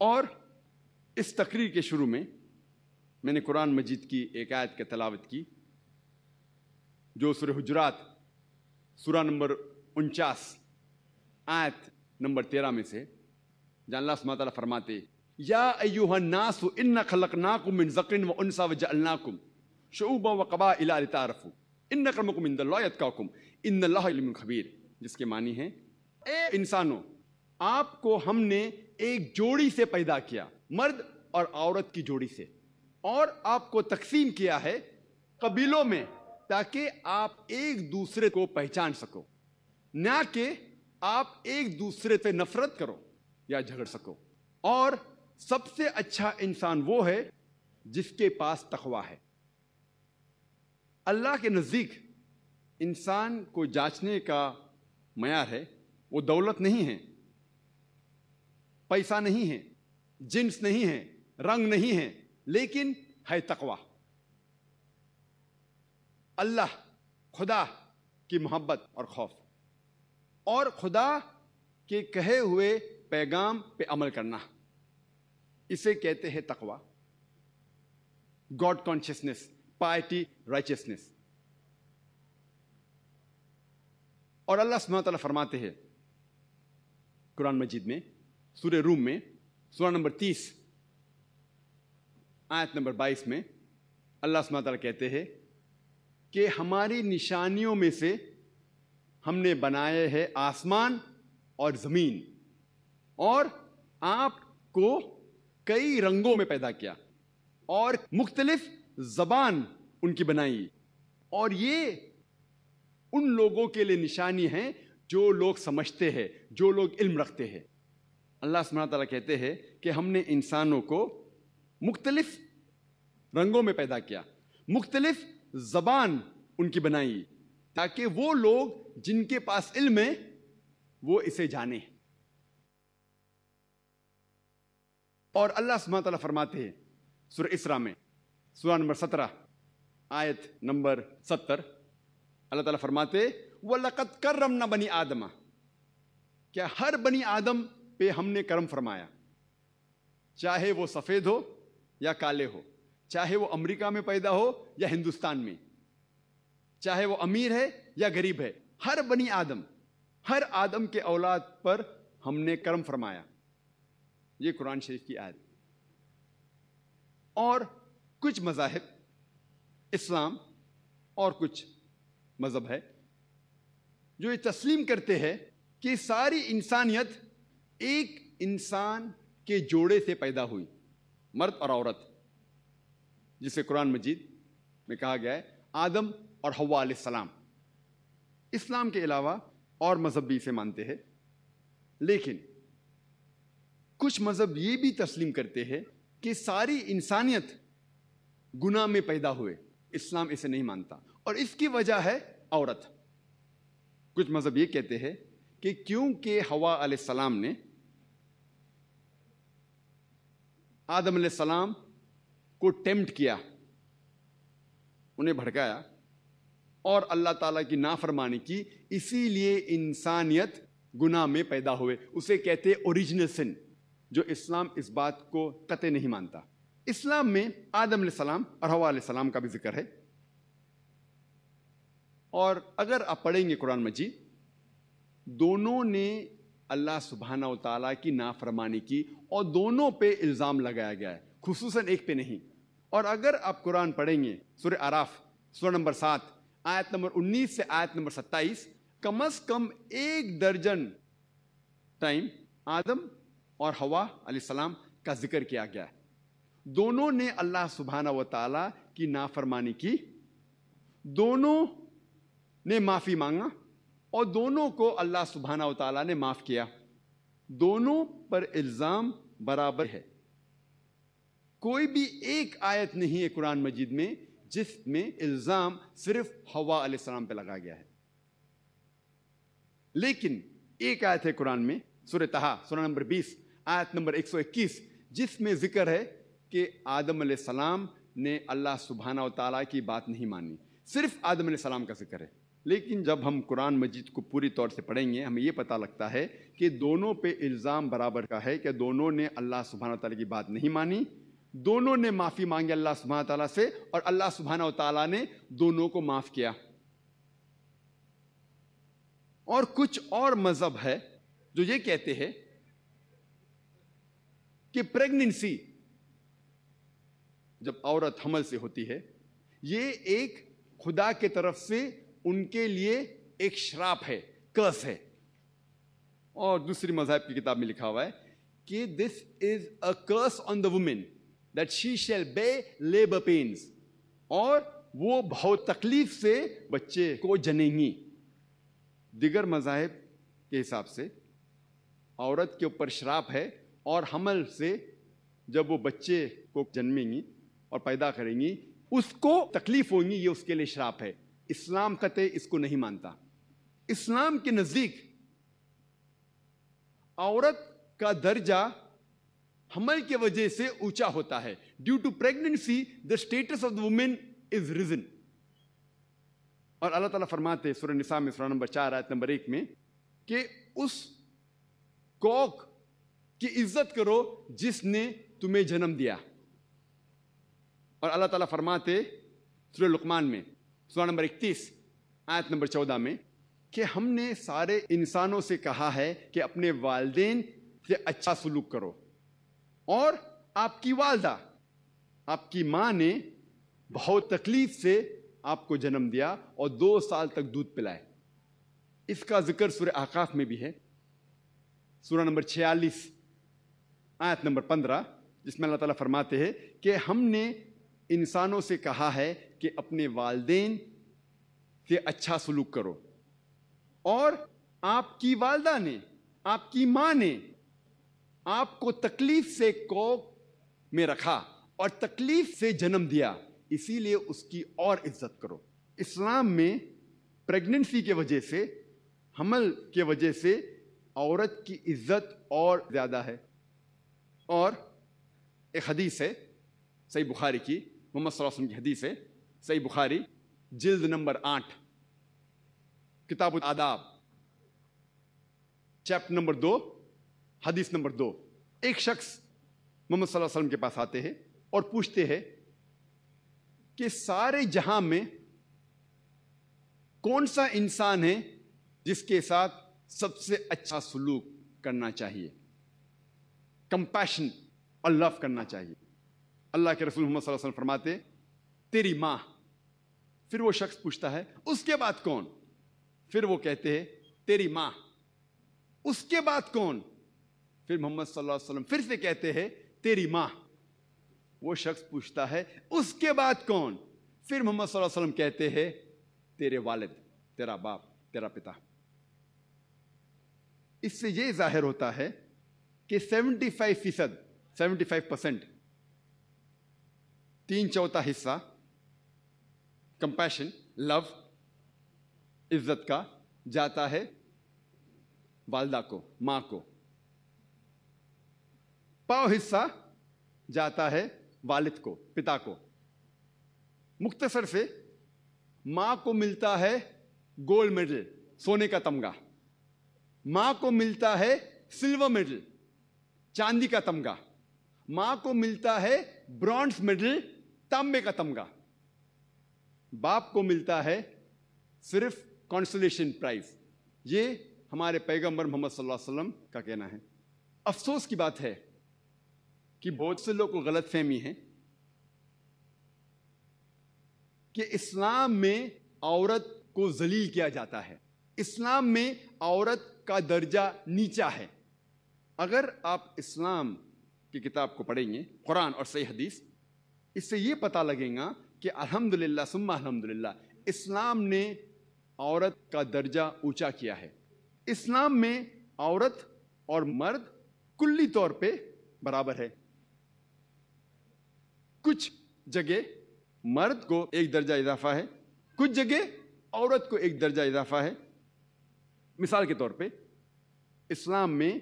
اور اس تقریر کے شروع میں نے قرآن مجید کی ایک آیت کی تلاوت کی جو سورہ حجرات سورہ نمبر 49 آیت نمبر 13 میں سے، جہاں اللہ سبحانہ تعالیٰ فرماتے یا ایھا الناس انا خلقناکم من ذکر و انثی وجعلناکم شعوبا وقبائل لتعارفوا ان اکرمکم عند اللہ اتقاکم ان اللہ علیم خبیر، جس کے معنی ہیں اے انسانوں، آپ کو ہم نے ایک جوڑی سے پیدا کیا، مرد اور عورت کی جوڑی سے، اور آپ کو تقسیم کیا ہے قبیلوں میں تاکہ آپ ایک دوسرے کو پہچان سکو، نہ کہ آپ ایک دوسرے سے نفرت کرو یا جھگڑ سکو۔ اور سب سے اچھا انسان وہ ہے جس کے پاس تقویٰ ہے۔ اللہ کے نزدیک انسان کو جانچنے کا معیار ہے وہ دولت نہیں ہے، پیسہ نہیں ہے، جنس نہیں ہے، رنگ نہیں ہے، لیکن ہے تقویٰ۔ اللہ، خدا کی محبت اور خوف، اور خدا کے کہے ہوئے پیغام پہ عمل کرنا، اسے کہتے ہیں تقویٰ، گاڈ کانشیسنس، پائٹی، رائچسنس۔ اور اللہ سبحانہ تعالیٰ فرماتے ہیں قرآن مجید میں سورہ روم میں سورہ نمبر 30 آیت نمبر 22 میں اللہ سبحانہ تعالیٰ کہتے ہیں کہ ہماری نشانیوں میں سے ہم نے بنائے ہیں آسمان اور زمین، اور آپ کو کئی رنگوں میں پیدا کیا اور مختلف زبان ان کی بنائی، اور یہ ان لوگوں کے لیے نشانی ہے جو لوگ سمجھتے ہیں، جو لوگ علم رکھتے ہیں۔ اللہ سبحانہ تعالیٰ کہتے ہیں کہ ہم نے انسانوں کو مختلف رنگوں میں پیدا کیا، مختلف زبان ان کی بنائی، تاکہ وہ لوگ جن کے پاس علم ہے وہ اسے جانیں۔ اور اللہ سبحانہ تعالیٰ فرماتے ہیں سورہ اسراء میں سورہ نمبر 17 آیت نمبر 70، اللہ تعالیٰ فرماتے وَلَقَدْ كَرَّمْنَا بَنِي آدَمَ، کیا ہر بنی آدم پہ ہم نے کرم فرمایا، چاہے وہ سفید ہو یا کالے ہو، چاہے وہ امریکہ میں پیدا ہو یا ہندوستان میں، چاہے وہ امیر ہے یا غریب ہے، ہر بنی آدم، ہر آدم کے اولاد پر ہم نے کرم فرمایا۔ یہ قرآن شریف کی آیت۔ اور کچھ مذاہب، اسلام اور کچھ مذہب ہے جو یہ تسلیم کرتے ہیں کہ ساری انسانیت ایک انسان کے جوڑے سے پیدا ہوئی، مرد اور عورت، جسے قرآن مجید میں کہا گیا ہے آدم اور حوا علیہ السلام۔ اسلام کے علاوہ اور مذہب بھی اسے مانتے ہیں، لیکن کچھ مذہب یہ بھی تسلیم کرتے ہیں کہ ساری انسانیت گناہ میں پیدا ہوئے۔ اسلام اسے نہیں مانتا، اور اس کی وجہ ہے عورت۔ کچھ مذہب یہ کہتے ہیں کہ کیونکہ حوا علیہ السلام نے آدم علیہ السلام کو ٹیمپٹ کیا، انہیں بھڑکایا اور اللہ تعالیٰ کی نافرمانی کی، اسی لیے انسانیت گناہ میں پیدا ہوئے۔ اسے کہتے اوریجنل سن، جو اسلام اس بات کو قطعی نہیں مانتا۔ اسلام میں آدم علیہ السلام اور حوا علیہ السلام کا بھی ذکر ہے، اور اگر آپ پڑھیں گے قرآن مجید، دونوں نے اللہ سبحانہ و تعالیٰ کی نافرمانی کی اور دونوں پہ الزام لگایا گیا ہے، خصوصاً ایک پہ نہیں۔ اور اگر آپ قرآن پڑھیں گے سورہ اعراف سورہ نمبر 7 آیت نمبر 19 سے آیت نمبر 27، کم از کم 1 درجن ٹائم آدم اور حوا علیہ السلام کا ذکر کیا گیا ہے۔ دونوں نے اللہ سبحانہ و تعالیٰ کی نافرمانی کی، دونوں نے معافی مانگا، اور دونوں کو اللہ سبحانہ و تعالیٰ نے معاف کیا۔ دونوں پر الزام برابر ہے۔ کوئی بھی ایک آیت نہیں ہے قرآن مجید میں جس میں الزام صرف حوا علیہ السلام پہ لگا گیا ہے، لیکن ایک آیت ہے قرآن میں سورہ طٰہٰ سورہ نمبر 20 آیت نمبر 121، جس میں ذکر ہے کہ آدم علیہ السلام نے اللہ سبحانہ و تعالیٰ کی بات نہیں مانی۔ صرف آدم علیہ السلام کا ذکر ہے، لیکن جب ہم قرآن مجید کو پوری طور سے پڑھیں گے ہمیں یہ پتہ لگتا ہے کہ دونوں پہ الزام برابر کا ہے کہ دونوں نے اللہ سبحانہ وتعالیٰ کی بات نہیں مانی، دونوں نے معافی مانگی اللہ سبحانہ وتعالیٰ سے، اور اللہ سبحانہ وتعالیٰ نے دونوں کو معاف کیا۔ اور کچھ اور مذہب ہے جو یہ کہتے ہیں کہ پریگننسی جب عورت حمل سے ہوتی ہے یہ ایک خدا کے طرف سے ان کے لیے ایک شراپ ہے، کرس ہے۔ اور دوسری مذہب کی کتاب میں لکھا ہوا ہے کہ this is a curse on the woman that she shall be labour pains, اور وہ بہت تکلیف سے بچے کو جنیں گی۔ دیگر مذاہب کے حساب سے عورت کے اوپر شراپ ہے، اور حمل سے جب وہ بچے کو جنمیں گی اور پیدا کریں گی اس کو تکلیف ہوگی، یہ اس کے لیے شراپ ہے۔ اسلام قطع اس کو نہیں مانتا۔ اسلام کے نزدیک عورت کا درجہ حمل کی وجہ سے اونچا ہوتا ہے۔ Due to pregnancy the status of the woman is reason. اور اللہ تعالیٰ فرماتے ہیں سورہ نساء میں سورہ نمبر 4 آیت نمبر 1 میں کہ اس کوکھ کی عزت کرو جس نے تمہیں جنم دیا۔ اور اللہ تعالیٰ فرماتے سورہ لقمان میں سورہ نمبر 31 آیت نمبر 14 میں کہ ہم نے سارے انسانوں سے کہا ہے کہ اپنے والدین سے اچھا سلوک کرو، اور آپ کی والدہ، آپ کی ماں نے بہت تکلیف سے آپ کو جنم دیا اور 2 سال تک دودھ پلائے۔ اس کا ذکر سورہ احقاف میں بھی ہے، سورہ نمبر 46 آیت نمبر 15، جس میں اللہ تعالیٰ فرماتے ہیں کہ ہم نے انسانوں سے کہا ہے کہ اپنے والدین سے اچھا سلوک کرو، اور آپ کی والدہ نے، آپ کی ماں نے آپ کو تکلیف سے کوکھ میں رکھا اور تکلیف سے جنم دیا، اسی لیے اس کی اور عزت کرو۔ اسلام میں پریگننسی کی وجہ سے، حمل کی وجہ سے عورت کی عزت اور زیادہ ہے۔ اور ایک حدیث ہے صحیح بخاری کی، محمد صلی اللہ علیہ وسلم کی حدیث ہے، صحیح بخاری جلد نمبر 8 کتاب الآداب چیپٹر نمبر 2 حدیث نمبر 2۔ ایک شخص محمد صلی اللہ علیہ وسلم کے پاس آتے ہیں اور پوچھتے ہیں کہ سارے جہاں میں کون سا انسان ہے جس کے ساتھ سب سے اچھا سلوک کرنا چاہیے، کمپیشن اور لو کرنا چاہیے؟ اللہ کے رسول محمد صلی اللہ علیہ وسلم فرماتے تیری ماں۔ پھر وہ شخص پوچھتا ہے اس کے بعد کون؟ پھر وہ کہتے ہیں تیری ماں۔ اس کے بعد کون؟ پھر محمد صلی اللہ علیہ وسلم پھر سے کہتے ہیں تیری ماں۔ وہ شخص پوچھتا ہے اس کے بعد کون؟ پھر محمد صلی اللہ علیہ وسلم کہتے ہیں تیرے والد، تیرا باپ، تیرا پتا۔ اس سے یہ ظاہر ہوتا ہے کہ 75% 3/4 حصہ کمپیشن، لو، عزت کا جاتا ہے والدہ کو، ماں کو۔ پاؤ حصہ جاتا ہے والد کو، پتا کو۔ مختصر سے ماں کو ملتا ہے گولڈ میڈل، سونے کا تمغہ، ماں کو ملتا ہے سلور میڈل، چاندی کا تمغہ، ماں کو ملتا ہے برونز میڈل، تانبے کا تمغہ۔ باپ کو ملتا ہے صرف کنسولیشن پرائز۔ یہ ہمارے پیغمبر محمد صلی اللہ علیہ وسلم کا کہنا ہے۔ افسوس کی بات ہے کہ بہت سے لوگوں کو غلط فہمی ہے کہ اسلام میں عورت کو ذلیل کیا جاتا ہے، اسلام میں عورت کا درجہ نیچا ہے۔ اگر آپ اسلام کی کتاب کو پڑھیں گے، قرآن اور صحیح حدیث، اس سے یہ پتہ لگے گا کہ الحمدللہ ثم الحمدللہ اسلام نے عورت کا درجہ اونچا کیا ہے۔ اسلام میں عورت اور مرد کلی طور پہ برابر ہے۔ کچھ جگہ مرد کو 1 درجہ اضافہ ہے، کچھ جگہ عورت کو 1 درجہ اضافہ ہے۔ مثال کے طور پہ اسلام میں